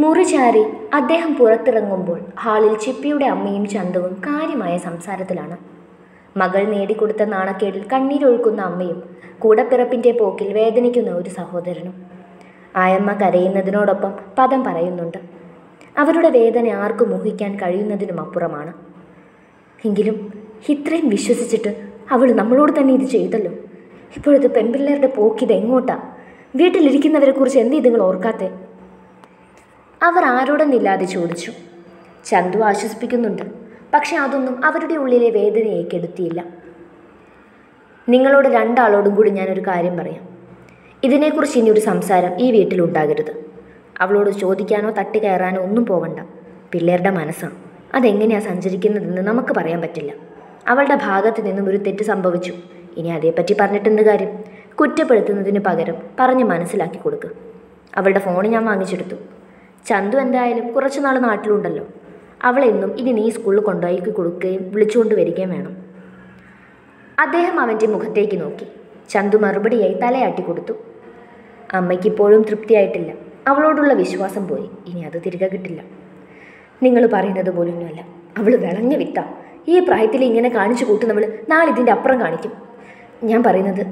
മുറി ചാരി അദ്ദേഹം പുറത്തിറങ്ങുമ്പോൾ ഹാളിൽ ചിപ്പിയുടെ അമ്മയും ചന്തുവും കാര്യമായ സംസാരത്തിലാണ്. മകൾ നേടിക്കൊടുത്ത നാണക്കേടിൽ കണ്ണീരൊഴുക്കുന്ന അമ്മയും കൂടപ്പിറപ്പിൻ്റെ പോക്കിൽ വേദനിക്കുന്ന ഒരു സഹോദരനും. ആയമ്മ കരയുന്നതിനോടൊപ്പം പദം പറയുന്നുണ്ട്. അവരുടെ വേദന ആർക്കും ഊഹിക്കാൻ കഴിയുന്നതിനും അപ്പുറമാണ്. എങ്കിലും ഇത്രയും വിശ്വസിച്ചിട്ട് അവൾ നമ്മളോട് തന്നെ ഇത് ചെയ്തല്ലോ. ഇപ്പോഴത്തെ പെൺപിള്ളേരുടെ പോക്കിത് എങ്ങോട്ടാ? വീട്ടിലിരിക്കുന്നവരെക്കുറിച്ച് എന്ത് ഇതുങ്ങൾ ഓർക്കാത്തെ? അവർ ആരോടെന്നില്ലാതെ ചോദിച്ചു. ചന്തു ആശ്വസിപ്പിക്കുന്നുണ്ട്. പക്ഷെ അതൊന്നും അവരുടെ ഉള്ളിലെ വേദനയെ കെടുത്തിയില്ല. നിങ്ങളോട് രണ്ടാളോടും കൂടി ഞാനൊരു കാര്യം പറയാം. ഇതിനെക്കുറിച്ച് ഇനിയൊരു സംസാരം ഈ വീട്ടിലുണ്ടാകരുത്. അവളോട് ചോദിക്കാനോ തട്ടിക്കയറാനോ ഒന്നും പോകണ്ട. പിള്ളേരുടെ മനസ്സാണ്, അതെങ്ങനെയാണ് സഞ്ചരിക്കുന്നതെന്ന് നമുക്ക് പറയാൻ പറ്റില്ല. അവളുടെ ഭാഗത്ത് നിന്നും ഒരു തെറ്റ് സംഭവിച്ചു. ഇനി അതേപ്പറ്റി പറഞ്ഞിട്ടെന്ത് കാര്യം? കുറ്റപ്പെടുത്തുന്നതിന് പകരം പറഞ്ഞ് മനസ്സിലാക്കി കൊടുക്കുക. അവളുടെ ഫോൺ ഞാൻ വാങ്ങിച്ചെടുത്തു. ചന്തു എന്തായാലും കുറച്ചുനാൾ നാട്ടിലുണ്ടല്ലോ. അവളെന്നും ഇനി നീ സ്കൂളിൽ കൊണ്ടുപോയി കൊടുക്കുകയും വിളിച്ചുകൊണ്ട് വരികയും വേണം. അദ്ദേഹം അവൻ്റെ മുഖത്തേക്ക് നോക്കി. ചന്തു മറുപടിയായി തലയാട്ടി കൊടുത്തു. അമ്മയ്ക്കിപ്പോഴും തൃപ്തിയായിട്ടില്ല. അവളോടുള്ള വിശ്വാസം പോയി. ഇനി അത് തിരികെ കിട്ടില്ല. നിങ്ങൾ പറയുന്നത് പോലൊന്നുമല്ല. അവൾ വിളഞ്ഞ വിത്ത. ഈ പ്രായത്തിൽ ഇങ്ങനെ കാണിച്ചു കൂട്ടുന്നവൾ നാളെ ഇതിൻ്റെ അപ്പുറം കാണിക്കും. ഞാൻ പറയുന്നത്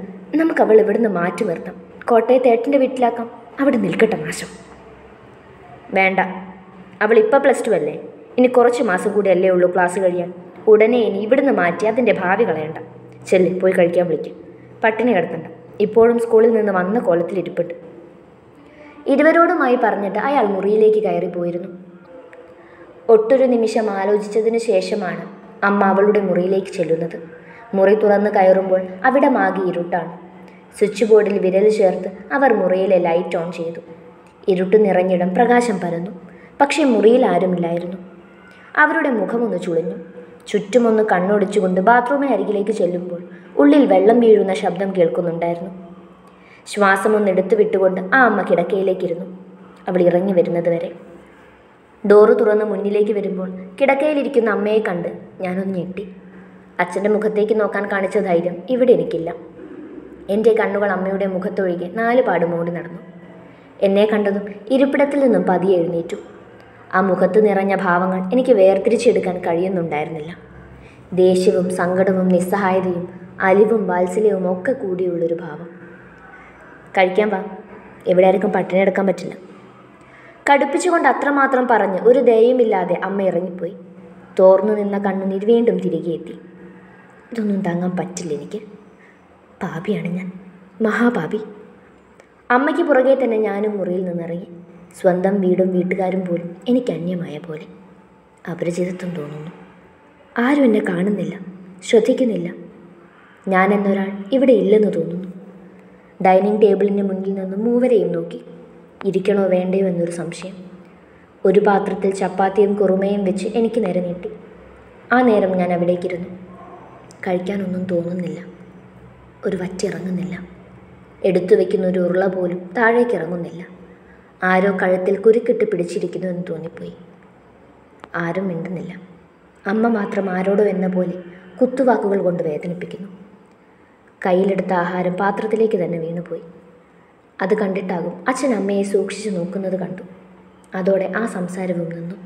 നമുക്ക് അവൾ ഇവിടുന്ന് മാറ്റി നിർത്താം. കോട്ടയത്ത് ഏട്ടൻ്റെ വീട്ടിലാക്കാം. അവിടെ നിൽക്കട്ടെ നാശം. വേണ്ട, അവൾ ഇപ്പോൾ +2 അല്ലേ. ഇനി കുറച്ച് മാസം കൂടി അല്ലേ ഉള്ളൂ ക്ലാസ് കഴിയാൻ. ഉടനെ ഇനി ഇവിടുന്ന് മാറ്റി അതിൻ്റെ ഭാവി കളയണ്ട. ചെല്ല്, പോയി കഴിക്കാൻ വിളിക്കും. പട്ടിണി കിടത്തണ്ട. ഇപ്പോഴും സ്കൂളിൽ നിന്ന് വന്ന കോലത്തിലിരിപ്പുണ്ട്. ഇരുവരോടുമായി പറഞ്ഞിട്ട് അയാൾ മുറിയിലേക്ക് കയറിപ്പോയിരുന്നു. ഒട്ടൊരു നിമിഷം ആലോചിച്ചതിന് ശേഷമാണ് അമ്മ അവളുടെ മുറിയിലേക്ക് ചെല്ലുന്നത്. മുറി തുറന്ന് കയറുമ്പോൾ അവിടെ മാകി ഇരുട്ടാണ്. സ്വിച്ച് ബോർഡിൽ വിരൽ ചേർത്ത് അവർ മുറിയിലെ ലൈറ്റ് ഓൺ ചെയ്തു. ഇരുട്ട് നിറഞ്ഞിടം പ്രകാശം പരന്നു. പക്ഷേ മുറിയിൽ ആരുമില്ലായിരുന്നു. അവരുടെ മുഖമൊന്ന് ചുളിഞ്ഞു. ചുറ്റുമൊന്ന് കണ്ണൊടിച്ചുകൊണ്ട് ബാത്റൂമിന് അരികിലേക്ക് ചെല്ലുമ്പോൾ ഉള്ളിൽ വെള്ളം വീഴുന്ന ശബ്ദം കേൾക്കുന്നുണ്ടായിരുന്നു. ശ്വാസമൊന്ന് എടുത്തു വിട്ടുകൊണ്ട് ആ അമ്മ കിടക്കയിലേക്കിരുന്നു. അവൾ ഇറങ്ങി വരുന്നത് വരെ. ഡോറ് തുറന്ന് മുന്നിലേക്ക് വരുമ്പോൾ കിടക്കയിലിരിക്കുന്ന അമ്മയെ കണ്ട് ഞാനൊന്ന് ഞെട്ടി. അച്ഛൻ്റെ മുഖത്തേക്ക് നോക്കാൻ കാണിച്ച ധൈര്യം ഇവിടെ എനിക്കില്ല. എൻ്റെ കണ്ണുകൾ അമ്മയുടെ മുഖത്തൊഴികെ 4 പാട് മൂടി നടന്നു. എന്നെ കണ്ടതും ഇരിപ്പിടത്തിൽ നിന്നും പതിയെ എഴുന്നേറ്റു. ആ മുഖത്ത് നിറഞ്ഞ ഭാവങ്ങൾ എനിക്ക് വേർതിരിച്ചെടുക്കാൻ കഴിയുന്നുണ്ടായിരുന്നില്ല. ദേഷ്യവും സങ്കടവും നിസ്സഹായതയും അലിവും വാത്സല്യവും ഒക്കെ കൂടിയുള്ളൊരു ഭാവം. കഴിക്കാൻ വാ, എവിടെ ആർക്കും പട്ടിണി എടുക്കാൻ പറ്റില്ല. കടുപ്പിച്ചുകൊണ്ട് അത്രമാത്രം പറഞ്ഞ് ഒരു ദയയുമില്ലാതെ അമ്മ ഇറങ്ങിപ്പോയി. തോർന്നു നിന്ന കണ്ണുനീർ വീണ്ടും തിരികെ എത്തി. ഇതൊന്നും താങ്ങാൻ പറ്റില്ല എനിക്ക്. പാപിയാണ് ഞാൻ, മഹാപാപി. അമ്മയ്ക്ക് പുറകെ തന്നെ ഞാനും മുറിയിൽ നിന്നിറങ്ങി. സ്വന്തം വീടും വീട്ടുകാരും പോലും എനിക്ക് അന്യമായ പോലെ. അപരിചിതത്വം തോന്നുന്നു. ആരും എന്നെ കാണുന്നില്ല, ശ്രദ്ധിക്കുന്നില്ല. ഞാൻ എന്നൊരാൾ ഇവിടെ ഇല്ലെന്ന് തോന്നുന്നു. ഡൈനിങ് ടേബിളിന് മുന്നിൽ നിന്നും മൂവരെയും നോക്കി. ഇരിക്കണോ വേണ്ടയോ എന്നൊരു സംശയം. ഒരു പാത്രത്തിൽ ചപ്പാത്തിയും കുറുമയും വെച്ച് എനിക്ക് നേരെ നീട്ടി. ആ നേരം ഞാൻ അവിടേക്കിരുന്നു. കഴിക്കാനൊന്നും തോന്നുന്നില്ല. ഒരു വറ്റിറങ്ങുന്നില്ല. എടുത്തു വയ്ക്കുന്ന ഒരു ഉരുള പോലും താഴേക്ക് ഇറങ്ങുന്നില്ല. ആരോ കഴുത്തിൽ കുരുക്കിട്ട് പിടിച്ചിരിക്കുന്നു എന്ന് തോന്നിപ്പോയി. ആരും മിണ്ടുന്നില്ല. അമ്മ മാത്രം ആരോടോ എന്ന പോലെ കുത്തുവാക്കുകൾ കൊണ്ട് വേദനിപ്പിക്കുന്നു. കയ്യിലെടുത്ത ആഹാരം പാത്രത്തിലേക്ക് തന്നെ വീണുപോയി. അത് കണ്ടിട്ടാകും അച്ഛൻ അമ്മയെ സൂക്ഷിച്ചു നോക്കുന്നത് കണ്ടു. അതോടെ ആ സംസാരവും നിന്നു.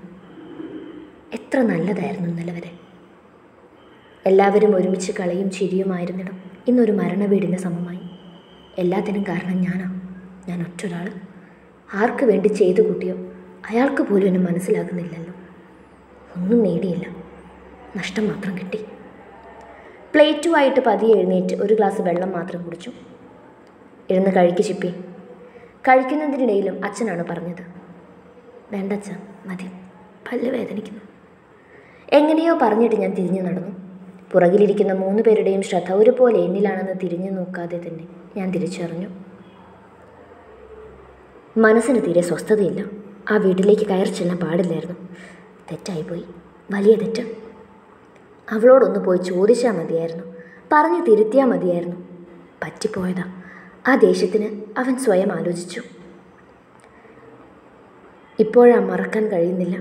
എത്ര നല്ലതായിരുന്നു ഇന്നലെ വരെ. എല്ലാവരും ഒരുമിച്ച് കളിയും ചിരിയുമായിരുന്നിടം ഇന്നൊരു മരണവീടിന് സമമായി. എല്ലാത്തിനും കാരണം ഞാൻ ഒറ്റൊരാൾ. ആർക്ക് വേണ്ടി ചെയ്തു കൂട്ടിയോ അയാൾക്ക് പോലും എന്നെ മനസ്സിലാകുന്നില്ലല്ലോ. ഒന്നും നേടിയില്ല, നഷ്ടം മാത്രം കിട്ടി. പ്ലേറ്റുമായിട്ട് പതിയെ എഴുന്നേറ്റ് ഒരു ഗ്ലാസ് വെള്ളം മാത്രം കുടിച്ചു. ഇരുന്ന് കഴിക്ക് ചിപ്പി. കഴിക്കുന്നതിനിടയിലും അച്ഛനാണ് പറഞ്ഞത്. വേണ്ട അച്ഛ, മതി, പല്ല് വേദനിക്കുന്നു. എങ്ങനെയോ പറഞ്ഞിട്ട് ഞാൻ തിരിഞ്ഞു നടന്നു. പുറകിലിരിക്കുന്ന 3 പേരുടെയും ശ്രദ്ധ ഒരുപോലെ എന്നിലാണെന്ന് തിരിഞ്ഞു നോക്കാതെ തന്നെ ഞാൻ തിരിച്ചറിഞ്ഞു. മനസ്സിന് തീരെ സ്വസ്ഥതയില്ല. ആ വീട്ടിലേക്ക് കയറി ചെല്ലാൻ പാടില്ലായിരുന്നു. തെറ്റായിപ്പോയി, വലിയ തെറ്റ്. അവളോടൊന്ന് പോയി ചോദിച്ചാൽ മതിയായിരുന്നു, പറഞ്ഞു തിരുത്തിയാൽ മതിയായിരുന്നു. പറ്റിപ്പോയതാ. ആ ദേഷ്യത്തിന് അവൻ സ്വയം ആലോചിച്ചു. ഇപ്പോഴാ മറക്കാൻ കഴിയുന്നില്ല.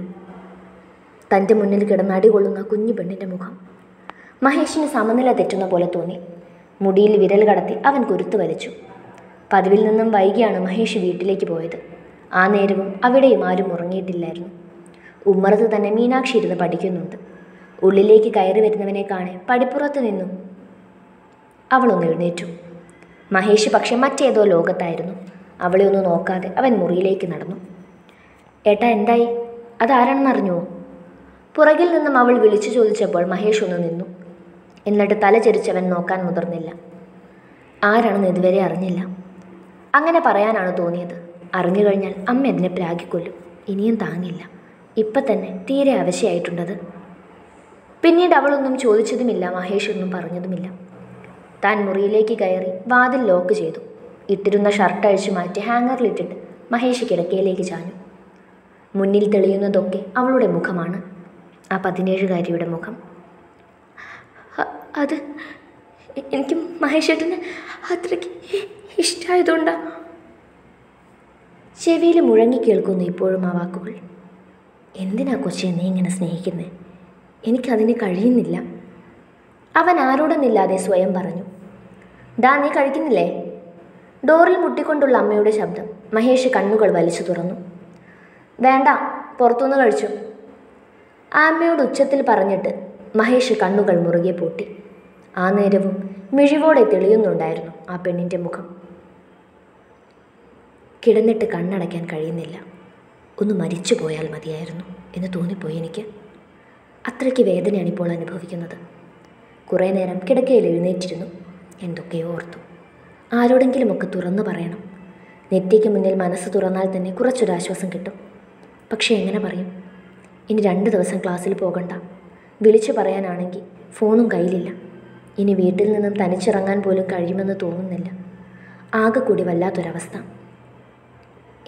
തൻ്റെ മുന്നിൽ കിടന്ന് അടികൊള്ളുന്ന കുഞ്ഞു പെണ്ണിൻ്റെ മുഖം. മഹേഷിന് സമനില തെറ്റുന്ന പോലെ തോന്നി. മുടിയിൽ വിരൽ കടത്തി അവൻ കുരുത്ത് വലിച്ചു. പതിവിൽ നിന്നും വൈകിയാണ് മഹേഷ് വീട്ടിലേക്ക് പോയത്. ആ നേരവും അവിടെയും ആരും ഉറങ്ങിയിട്ടില്ലായിരുന്നു. ഉമ്മറത്ത് തന്നെ മീനാക്ഷി ഇരുന്ന് പഠിക്കുന്നുണ്ട്. ഉള്ളിലേക്ക് കയറി വരുന്നവനെ കാണെ പടിപ്പുറത്ത് നിന്നും അവളൊന്ന് എഴുന്നേറ്റു. മഹേഷ് പക്ഷെ മറ്റേതോ ലോകത്തായിരുന്നു. അവളെ ഒന്ന് നോക്കാതെ അവൻ മുറിയിലേക്ക് നടന്നു. ഏട്ടാ, എന്തായി? അതാരാണെന്നറിഞ്ഞുവോ? പുറകിൽ നിന്നും അവൾ വിളിച്ചു ചോദിച്ചപ്പോൾ മഹേഷ് ഒന്ന് നിന്നു. എന്നിട്ട് തല ചരിച്ചവൻ നോക്കാൻ മുതിർന്നില്ല. ആരാണെന്ന് ഇതുവരെ അറിഞ്ഞില്ല. അങ്ങനെ പറയാനാണ് തോന്നിയത്. അറിഞ്ഞു കഴിഞ്ഞാൽ അമ്മ അതിനെ പ്രാഗിക്കൊല്ലും. ഇനിയും താങ്ങില്ല. ഇപ്പം തന്നെ തീരെ അവശയായിട്ടുണ്ടത്. പിന്നീട് അവളൊന്നും ചോദിച്ചതുമില്ല, മഹേഷ് ഒന്നും പറഞ്ഞതുമില്ല. താൻ മുറിയിലേക്ക് കയറി വാതിൽ ലോക്ക് ചെയ്തു. ഇട്ടിരുന്ന ഷർട്ട് അഴിച്ചു മാറ്റി ഹാങ്ങറിലിട്ടിട്ട് മഹേഷ് കിടക്കയിലേക്ക് ചാഞ്ഞു. മുന്നിൽ തെളിയുന്നതൊക്കെ അവളുടെ മുഖമാണ്. ആ 17-കാരിയുടെ മുഖം. അത് എനിക്ക് മഹേഷേട്ടന് അത്രയ്ക്ക് ഇഷ്ടമായതുകൊണ്ടാണ്. ചെവിയിൽ മുഴങ്ങി കേൾക്കുന്നു ഇപ്പോഴും ആ വാക്കുകൾ. എന്തിനാ കൊച്ചേ നീ ഇങ്ങനെ സ്നേഹിക്കുന്നേ? എനിക്കതിന് കഴിയുന്നില്ല. അവൻ ആരോടെന്നില്ലാതെ സ്വയം പറഞ്ഞു. ഡാ, നീ കഴിക്കുന്നില്ലേ? ഡോറിൽ മുട്ടിക്കൊണ്ടുള്ള അമ്മയുടെ ശബ്ദം. മഹേഷ് കണ്ണുകൾ വലിച്ചു തുറന്നു. വേണ്ട, പുറത്തുനിന്ന് കഴിച്ചു. ആ അമ്മയോട് ഉച്ചത്തിൽ പറഞ്ഞിട്ട് മഹേഷ് കണ്ണുകൾ മുറുകെ പൂട്ടി. ആ നേരവും മിഴിവോടെ തെളിയുന്നുണ്ടായിരുന്നു ആ പെണ്ണിൻ്റെ മുഖം. കിടന്നിട്ട് കണ്ണടയ്ക്കാൻ കഴിയുന്നില്ല. ഒന്ന് മരിച്ചു പോയാൽ മതിയായിരുന്നു എന്ന് തോന്നിപ്പോയി എനിക്ക്. അത്രയ്ക്ക് വേദനയാണ് ഇപ്പോൾ അനുഭവിക്കുന്നത്. കുറേ നേരം കിടക്കയിൽ എഴുന്നേറ്റിരുന്നു. എന്തൊക്കെയോ ഓർത്തു. ആരോടെങ്കിലുമൊക്കെ തുറന്നു പറയണം. നെറ്റിക്ക് മുന്നിൽ മനസ്സ് തുറന്നാൽ തന്നെ കുറച്ചൊരാശ്വാസം കിട്ടും. പക്ഷേ എങ്ങനെ പറയും? ഇനി 2 ദിവസം ക്ലാസ്സിൽ പോകണ്ട. വിളിച്ചു പറയാനാണെങ്കിൽ ഫോണും കയ്യിലില്ല. ഇനി വീട്ടിൽ നിന്നും തനിച്ചിറങ്ങാൻ പോലും കഴിയുമെന്ന് തോന്നുന്നില്ല. ആകെ കൂടി വല്ലാത്തൊരവസ്ഥ.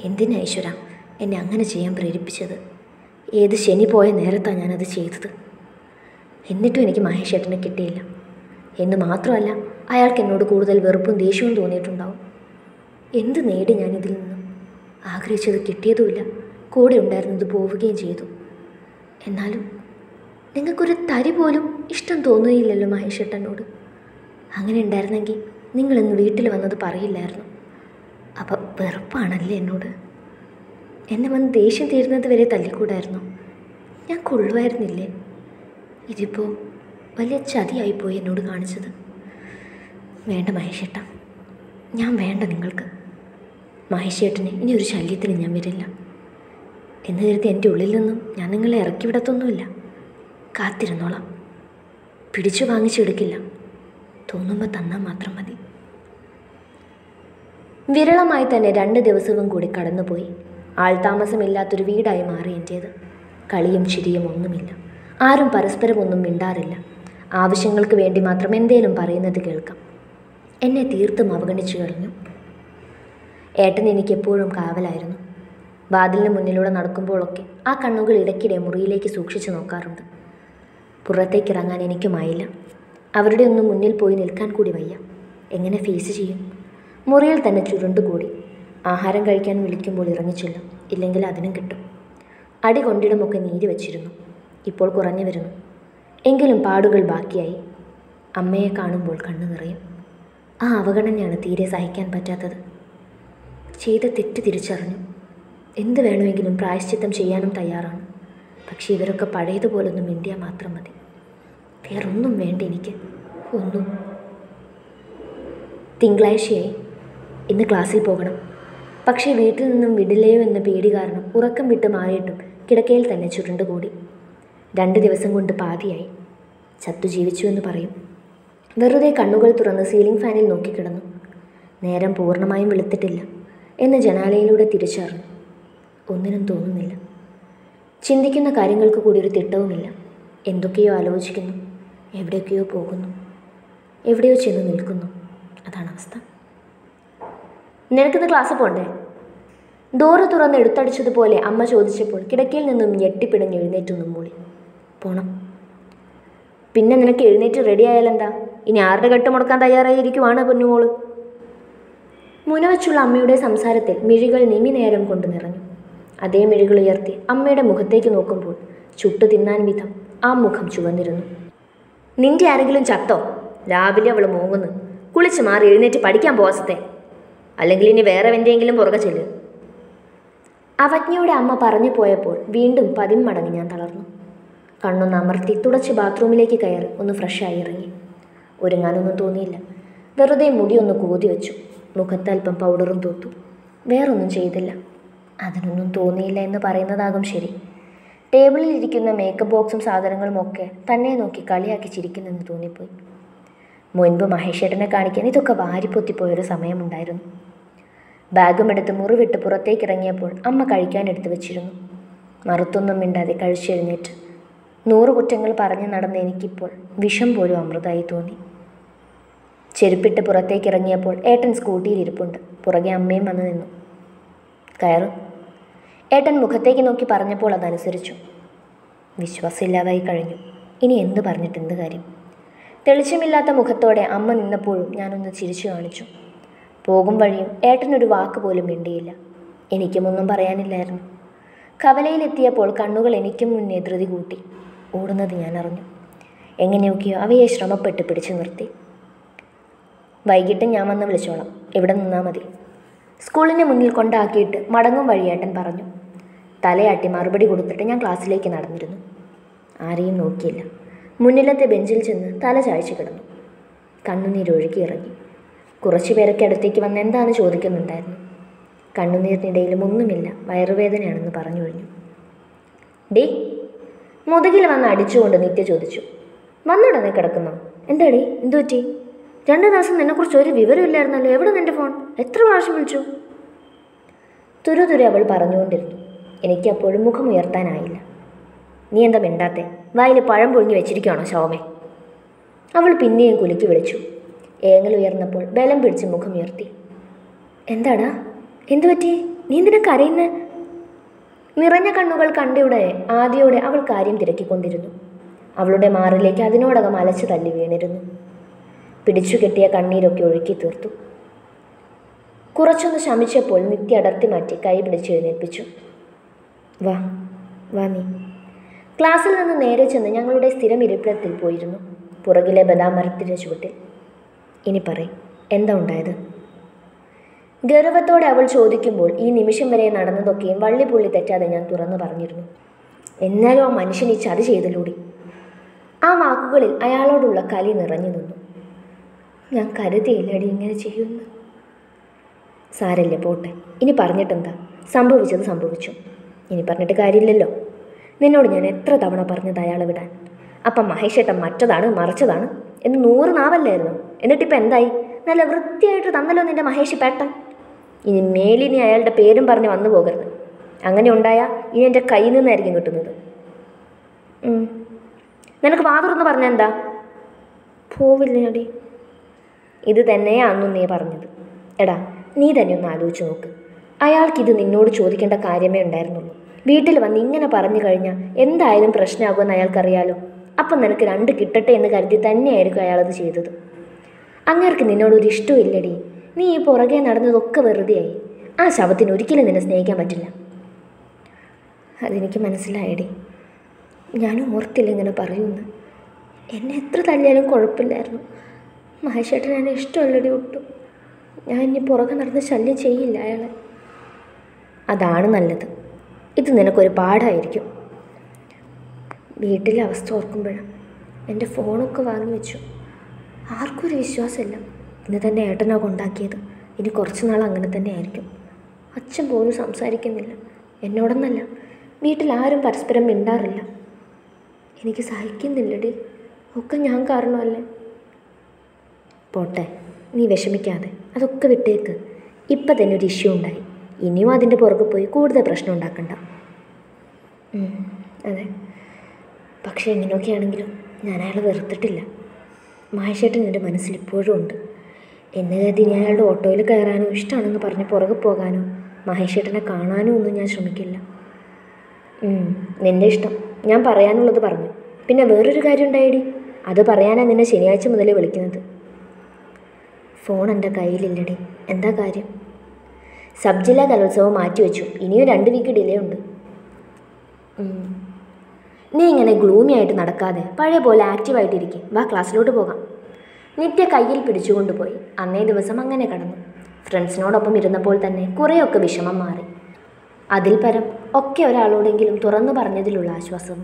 എന്തിനാ ഈശ്വര എന്നെ അങ്ങനെ ചെയ്യാൻ പ്രേരിപ്പിച്ചത്? ഏത് ശനി പോയ നേരത്താണ് ഞാനത് ചെയ്തത്? എന്നിട്ടും എനിക്ക് മഹേഷേട്ടനെ കിട്ടിയില്ല എന്ന് മാത്രമല്ല, അയാൾക്ക് എന്നോട് കൂടുതൽ വെറുപ്പും ദേഷ്യവും തോന്നിയിട്ടുണ്ടാവും. എന്ത് നേടി ഞാനിതിൽ നിന്നും? ആഗ്രഹിച്ചത് കിട്ടിയതുമില്ല, കൂടെ ഉണ്ടായിരുന്നത് പോവുകയും ചെയ്തു. എന്നാലും നിങ്ങൾക്കൊരു തരി പോലും ഇഷ്ടം തോന്നുകയില്ലല്ലോ മഹേഷേട്ടനോട്. അങ്ങനെ ഉണ്ടായിരുന്നെങ്കിൽ നിങ്ങളിന്ന് വീട്ടിൽ വന്നത് പറയില്ലായിരുന്നു. അപ്പം വെറുപ്പാണല്ലേ എന്നോട്? എന്നെ വന്ന് ദേഷ്യം തീരുന്നത് വരെ തല്ലിക്കൂടായിരുന്നു. ഞാൻ കൊള്ളുമായിരുന്നില്ലേ? ഇതിപ്പോൾ വലിയ ചതിയായിപ്പോയി എന്നോട് കാണിച്ചത്. വേണ്ട മഹേഷേട്ട, ഞാൻ വേണ്ട നിങ്ങൾക്ക്. മഹേഷേട്ടനെ ഇനി ഒരു ശല്യത്തിന് ഞാൻ വരില്ല എന്ന് കരുതി എൻ്റെ ഉള്ളിൽ നിന്നും ഞാൻ നിങ്ങളെ ഇറക്കി വിടത്തൊന്നുമില്ല. കാത്തിരുന്നോളാം. പിടിച്ചു വാങ്ങിച്ചെടുക്കില്ല. തോന്നുമ്പോൾ തന്നാൽ മാത്രം മതി. വിരളമായി തന്നെ 2 ദിവസവും കൂടി കടന്നുപോയി. ആൾതാമസമില്ലാത്തൊരു വീടായി മാറി എൻ്റേത്. കളിയും ചിരിയും ഒന്നുമില്ല. ആരും പരസ്പരം ഒന്നും മിണ്ടാറില്ല. ആവശ്യങ്ങൾക്ക് വേണ്ടി മാത്രം എന്തേലും പറയുന്നത് കേൾക്കാം. എന്നെ തീർത്തും അവഗണിച്ചു കഴിഞ്ഞു. ഏട്ടൻ എനിക്കെപ്പോഴും കാവലായിരുന്നു. വാതിലിന് മുന്നിലൂടെ നടക്കുമ്പോഴൊക്കെ ആ കണ്ണുകൾ ഇടയ്ക്കിടെ മുറിയിലേക്ക് സൂക്ഷിച്ചു നോക്കാറുണ്ട്. പുറത്തേക്കിറങ്ങാൻ എനിക്കുമായില്ല. അവരുടെ ഒന്നും മുന്നിൽ പോയി നിൽക്കാൻ കൂടി വയ്യ. എങ്ങനെ ഫേസ് ചെയ്യും? മുറിയിൽ തന്നെ ചുരുണ്ടുകൂടി. ആഹാരം കഴിക്കാൻ വിളിക്കുമ്പോൾ ഇറങ്ങിച്ചില്ല, ഇല്ലെങ്കിൽ അതിനും കിട്ടും. അടി കൊണ്ടിടമൊക്കെ നീര് വച്ചിരുന്നു. ഇപ്പോൾ കുറഞ്ഞു വരുന്നു. എങ്കിലും പാടുകൾ ബാക്കിയായി. അമ്മയെ കാണുമ്പോൾ കണ്ണു നിറയും. ആ അവഗണനയാണ് തീരെ സഹിക്കാൻ പറ്റാത്തത്. ചെയ്ത തെറ്റ് തിരിച്ചറിഞ്ഞു. എന്ത് വേണമെങ്കിലും പ്രായശ്ചിത്തം ചെയ്യാനും തയ്യാറാണ്. പക്ഷേ ഇവരൊക്കെ പഴയതുപോലൊന്നും മിണ്ടിയാൽ മാത്രം മതി. വേറൊന്നും വേണ്ട എനിക്ക്, ഒന്നും. തിങ്കളാഴ്ചയായി. ഇന്ന് ക്ലാസ്സിൽ പോകണം. പക്ഷേ വീട്ടിൽ നിന്നും വിടില്ലയോ എന്ന പേടി കാരണം ഉറക്കം വിട്ട് മാറിയിട്ടും കിടക്കയിൽ തന്നെ ചുരുണ്ടുകൂടി. 2 ദിവസം കൊണ്ട് പാതിയായി. ചത്തു ജീവിച്ചു എന്ന് പറയും. വെറുതെ കണ്ണുകൾ തുറന്ന് സീലിംഗ് ഫാനിൽ നോക്കിക്കിടന്നു. നേരം പൂർണ്ണമായും വെളുത്തിട്ടില്ല എന്ന് ജനാലയിലൂടെ തിരിച്ചറിഞ്ഞു. ഒന്നിനും തോന്നുന്നില്ല. ചിന്തിക്കുന്ന കാര്യങ്ങൾക്ക് കൂടി ഒരു തിട്ടവുമില്ല. എന്തൊക്കെയോ ആലോചിക്കുന്നു, എവിടെയൊക്കെയോ പോകുന്നു, എവിടെയോ ചെന്ന് നിൽക്കുന്നു. അതാണ് അവസ്ഥ. നിനക്കിന്ന് ക്ലാസ് പോണ്ടേ? ഡോറ് തുറന്ന് എടുത്തടിച്ചതുപോലെ അമ്മ ചോദിച്ചപ്പോൾ കിടക്കയിൽ നിന്നും ഞെട്ടിപ്പിടഞ്ഞ് എഴുന്നേറ്റൊന്നും മൂളി. പോണം. പിന്നെ നിനക്ക് എഴുന്നേറ്റ് റെഡിയായാലെന്താ? ഇനി ആരുടെ കെട്ട് മുടക്കാൻ തയ്യാറായിരിക്കുവാണ് പൊന്നുമോള്? മുനവച്ചുള്ള അമ്മയുടെ സംസാരത്തിൽ മിഴികൾ നിമിനേരം കൊണ്ട് നിറഞ്ഞു. അതേ മിഴികൾ ഉയർത്തി അമ്മയുടെ മുഖത്തേക്ക് നോക്കുമ്പോൾ ചുട്ടു തിന്നാൻ വിധം ആ മുഖം ചുവന്നിരുന്നു. നിന്റെ ആരെങ്കിലും ചത്തോ? രാവിലെ അവൾ മൂങ്ങുന്നു. കുളിച്ച് മാറി എഴുന്നേറ്റ് പഠിക്കാൻ പോവാസത്തെ. അല്ലെങ്കിൽ ഇനി വേറെ വെൻ്റെയെങ്കിലും പുറകെ ചെല്ല്. അവജ്ഞയോടെ അമ്മ പറഞ്ഞു പോയപ്പോൾ വീണ്ടും 10 മടങ്ങ് ഞാൻ തളർന്നു. കണ്ണൊന്ന് അമർത്തി തുടച്ച് ബാത്റൂമിലേക്ക് കയറി ഒന്ന് ഫ്രഷായി ഇറങ്ങി. ഒരുങ്ങാനൊന്നും തോന്നിയില്ല. വെറുതെ മുടി ഒന്ന് കൂതി വെച്ചു. മുഖത്തൽപ്പം പൗഡറും തൂത്തു. വേറൊന്നും ചെയ്തില്ല. അതിനൊന്നും തോന്നിയില്ല എന്ന് പറയുന്നതാകും ശരി. ടേബിളിൽ ഇരിക്കുന്ന മേക്കപ്പ് ബോക്സും സാധനങ്ങളും ഒക്കെ തന്നെ നോക്കി കളിയാക്കി ചിരിക്കുന്നെന്ന് തോന്നിപ്പോയി. മുൻപ് മഹേഷേട്ടനെ കാണിക്കാൻ ഇതൊക്കെ വാരിപ്പൊത്തിപ്പോയൊരു സമയമുണ്ടായിരുന്നു. ബാഗും എടുത്ത് മുറി വിട്ട് പുറത്തേക്ക് ഇറങ്ങിയപ്പോൾ അമ്മ കഴിക്കാൻ എടുത്തു വെച്ചിരുന്നു. മറുത്തൊന്നും മിണ്ടാതെ കഴിച്ചെഴുന്നേറ്റ് 100 കുറ്റങ്ങൾ പറഞ്ഞു നടന്ന എനിക്കിപ്പോൾ വിഷം പോലും അമൃതായി തോന്നി. ചെരുപ്പിട്ട് പുറത്തേക്ക് ഇറങ്ങിയപ്പോൾ ഏട്ടൻ സ്കൂട്ടിയിൽ ഇരിപ്പുണ്ട്. പുറകെ അമ്മയും വന്ന് നിന്നു. കയറും. ഏട്ടൻ മുഖത്തേക്ക് നോക്കി പറഞ്ഞപ്പോൾ അതനുസരിച്ചു. വിശ്വാസമില്ലാതായി കഴിഞ്ഞു. ഇനി എന്ത് പറഞ്ഞിട്ട് എന്ത് കാര്യം? തെളിച്ചമില്ലാത്ത മുഖത്തോടെ അമ്മ നിന്നപ്പോഴും ഞാനൊന്ന് ചിരിച്ചു കാണിച്ചു. പോകും വഴിയും ഏട്ടനൊരു വാക്ക് പോലും മിണ്ടിയില്ല. എനിക്കും ഒന്നും പറയാനില്ലായിരുന്നു. കവലയിലെത്തിയപ്പോൾ കണ്ണുകൾ എനിക്കും മുന്നേ ധൃതി കൂട്ടി. ഓടുന്നത് ഞാൻ അറിഞ്ഞു. എങ്ങനെയൊക്കെയോ അവയെ ശ്രമപ്പെട്ട് പിടിച്ചു നിർത്തി. വൈകിട്ട് ഞാൻ വന്ന് വിളിച്ചോളാം, ഇവിടെ നിന്നാൽ മതി. സ്കൂളിന് മുന്നിൽ കൊണ്ടാക്കിയിട്ട് മടങ്ങും വഴി ഏട്ടൻ പറഞ്ഞു. തലയാട്ടി മറുപടി കൊടുത്തിട്ട് ഞാൻ ക്ലാസ്സിലേക്ക് നടന്നിരുന്നു. ആരെയും നോക്കിയില്ല. മുന്നിലത്തെ ബെഞ്ചിൽ ചെന്ന് തല ചായ്ച്ചു കിടന്നു. കണ്ണുനീരൊഴുകി ഇറങ്ങി. കുറച്ചു പേരൊക്കെ അടുത്തേക്ക് വന്ന് എന്താണെന്ന് ചോദിക്കുന്നുണ്ടായിരുന്നു. കണ്ണുനീരിനിടയിലും ഒന്നുമില്ല, വയറുവേദനയാണെന്ന് പറഞ്ഞു കഴിഞ്ഞു. ഡി മുതുകിൽ വന്ന് അടിച്ചുകൊണ്ട് നിത്യ ചോദിച്ചു. വന്നുടനെ കിടക്കുന്നോ? എന്താടി, എന്തു പറ്റി? 2 ദിവസം നിന്നെക്കുറിച്ച് ഒരു വിവരമില്ലായിരുന്നല്ലോ. എവിടെ നിൻ്റെ ഫോൺ? എത്ര പ്രാവശ്യം വിളിച്ചു? തുരുതുരെ അവൾ പറഞ്ഞുകൊണ്ടിരുന്നു. എനിക്കപ്പോഴും മുഖമുയർത്താനായില്ല. നീ എന്താ മിണ്ടാത്തെ? വായിൽ പഴം പൊഴിഞ്ഞു വെച്ചിരിക്കുകയാണോ ശോമേ? അവൾ പിന്നെയും കുലുക്കി വിളിച്ചു. ഏങ്ങൽ ഉയർന്നപ്പോൾ ബലം പിടിച്ച് മുഖമുയർത്തി. എന്താടാ, എന്തു പറ്റി? നീ എന്തിനാ കരയുന്നേ? നിറഞ്ഞ കണ്ണുകൾ കണ്ടയുടെ ആദ്യയോടെ അവൾ കാര്യം തിരക്കിക്കൊണ്ടിരുന്നു. അവളുടെ മാറിലേക്ക് അതിനോടകം അലച്ചു തല്ലി വീണിരുന്നു. പിടിച്ചു കെട്ടിയ കണ്ണീരൊക്കെ ഒഴുക്കി തീർത്തു. കുറച്ചൊന്ന് ശമിച്ചപ്പോൾ നിത്യ അടർത്തി മാറ്റി കൈ പിടിച്ച് എഴുന്നേൽപ്പിച്ചു. വാ വാ നീ. ക്ലാസ്സിൽ നിന്ന് നേരെ ചെന്ന് ഞങ്ങളുടെ സ്ഥിരം ഇരിപ്പിടത്തിൽ പോയിരുന്നു, പുറകിലെ ബദാം മരത്തിൻ്റെ ചുവട്ടിൽ. ഇനി പറയും, എന്താ ഉണ്ടായത്? ഗൗരവത്തോടെ അവൾ ചോദിക്കുമ്പോൾ ഈ നിമിഷം വരെ നടന്നതൊക്കെയും വള്ളിപുള്ളി തെറ്റാതെ ഞാൻ തുറന്നു പറഞ്ഞിരുന്നു. എന്നാലും ആ മനുഷ്യൻ ഈ ചതി ചെയ്തലൂടി. ആ വാക്കുകളിൽ അയാളോടുള്ള കലി നിറഞ്ഞു നിന്നു. ഞാൻ കരുതിയില്ലടി ഇങ്ങനെ ചെയ്യുമെന്ന്. സാരല്ലേ, പോട്ടെ. ഇനി പറഞ്ഞിട്ടെന്താ? സംഭവിച്ചത് സംഭവിച്ചു. ഇനി പറഞ്ഞിട്ട് കാര്യമില്ലല്ലോ. നിന്നോട് ഞാൻ എത്ര തവണ പറഞ്ഞത് അയാളെ വിടാൻ. അപ്പം മഹേഷേട്ടൻ മറ്റതാണ് മറിച്ചതാണ് എന്ന് 100 നാവല്ലായിരുന്നു. എന്നിട്ടിപ്പോൾ എന്തായി? നല്ല വൃത്തിയായിട്ട് തന്നല്ലോ നിൻ്റെ മഹേഷ് പേട്ടൻ. ഇനി മേലിനി അയാളുടെ പേരും പറഞ്ഞ് വന്നു പോകരുത്. അങ്ങനെ ഉണ്ടായാൽ ഇനി എൻ്റെ കയ്യിൽ നിന്നായിരിക്കും കിട്ടുന്നത്. നിനക്ക് വാതുറന്ന് പറഞ്ഞ എന്താ? പോവില്ലേടി. ഇത് തന്നെയാ അന്നും നീ പറഞ്ഞത്. എടാ, നീ തന്നെ ഒന്ന് ആലോചിച്ച് നോക്ക്. അയാൾക്കിത് നിന്നോട് ചോദിക്കേണ്ട കാര്യമേ ഉണ്ടായിരുന്നുള്ളൂ. വീട്ടിൽ വന്ന് ഇങ്ങനെ പറഞ്ഞു കഴിഞ്ഞാൽ എന്തായാലും പ്രശ്നമാകുമെന്ന് അയാൾക്കറിയാലോ. അപ്പം നിനക്ക് 2 കിട്ടട്ടെ എന്ന് കരുതി തന്നെയായിരിക്കും അയാളത് ചെയ്തത്. അങ്ങേർക്ക് നിന്നോടൊരു ഇഷ്ടമില്ലടി. നീ ഈ പുറകെ നടന്നതൊക്കെ വെറുതെയായി. ആ ശവത്തിന് ഒരിക്കലും നിന്നെ സ്നേഹിക്കാൻ പറ്റില്ല. അതെനിക്ക് മനസ്സിലായടി. ഞാനും ഓർത്തില്ല ഇങ്ങനെ പറയുമെന്ന്. എന്നെ എത്ര തല്ലിയാലും കുഴപ്പമില്ലായിരുന്നു. മഹേഷേട്ടൻ എന്നെ ഇഷ്ടമല്ലടി ഒട്ടും. ഞാൻ ഇനി പുറകെ നടന്ന് ശല്യം ചെയ്യില്ല അയാളെ. അതാണ് നല്ലത്. ഇത് നിനക്കൊരു പാഠമായിരിക്കും. വീട്ടിലെ അവസ്ഥ ഓർക്കുമ്പോഴാണ്. എൻ്റെ ഫോണൊക്കെ വാങ്ങി വെച്ചു. ആർക്കും ഒരു വിശ്വാസമില്ല. ഇന്ന് തന്നെ ഏട്ടനാ കൊണ്ടാക്കിയത്. ഇനി കുറച്ച് നാൾ അങ്ങനെ തന്നെ ആയിരിക്കും. അച്ഛൻ പോലും സംസാരിക്കുന്നില്ല. എന്നോടൊന്നല്ല, വീട്ടിലാരും പരസ്പരം മിണ്ടാറില്ല. എനിക്ക് സഹിക്കുന്നില്ലടി. ഒക്കെ ഞാൻ കാരണമല്ലേ. പോട്ടെ, നീ വിഷമിക്കാതെ. അതൊക്കെ വിട്ടേക്ക്. ഇപ്പം തന്നെ ഒരു ഇഷ്യൂ ഉണ്ടായി. ഇനിയും അതിൻ്റെ പുറകെ പോയി കൂടുതൽ പ്രശ്നം ഉണ്ടാക്കണ്ട. അതെ, പക്ഷേ ഇങ്ങനെയൊക്കെയാണെങ്കിലും ഞാൻ അയാളെ വെറുത്തിട്ടില്ല. മഹേഷേട്ടൻ എൻ്റെ മനസ്സിൽ ഇപ്പോഴും ഉണ്ട്. എന്നെ കരുതി ഞാൻ അയാളുടെ ഓട്ടോയിൽ കയറാനോ ഇഷ്ടമാണെന്ന് പറഞ്ഞ് പുറകെ പോകാനോ മഹേഷേട്ടനെ കാണാനോ ഒന്നും ഞാൻ ശ്രമിക്കില്ല. നിൻ്റെ ഇഷ്ടം. ഞാൻ പറയാനുള്ളത് പറഞ്ഞു. പിന്നെ വേറൊരു കാര്യം ഉണ്ടായിടി. അത് പറയാനാണ് നിന്നെ ശനിയാഴ്ച മുതലേ വിളിക്കുന്നത്. ഫോൺ എൻ്റെ കയ്യിലില്ലടി. എന്താ കാര്യം? സബ് ജില്ലാ കലോത്സവം മാറ്റിവെച്ചു. ഇനിയും 2 വീക്ക് ഡിലേ ഉണ്ട്. നീ ഇങ്ങനെ ഗ്ലൂമി ആയിട്ട് നടക്കാതെ പഴയ പോലെ ആക്റ്റീവായിട്ടിരിക്കും. വാ, ക്ലാസ്സിലോട്ട് പോകാം. നിത്യ കയ്യിൽ പിടിച്ചുകൊണ്ടുപോയി. അന്നേ ദിവസം അങ്ങനെ കടന്നു. ഫ്രണ്ട്സിനോടൊപ്പം ഇരുന്നപ്പോൾ തന്നെ കുറേയൊക്കെ വിഷമം മാറി. അതിൽ പരം ഒക്കെ ഒരാളോടെങ്കിലും തുറന്നു പറഞ്ഞതിലുള്ള ആശ്വാസവും.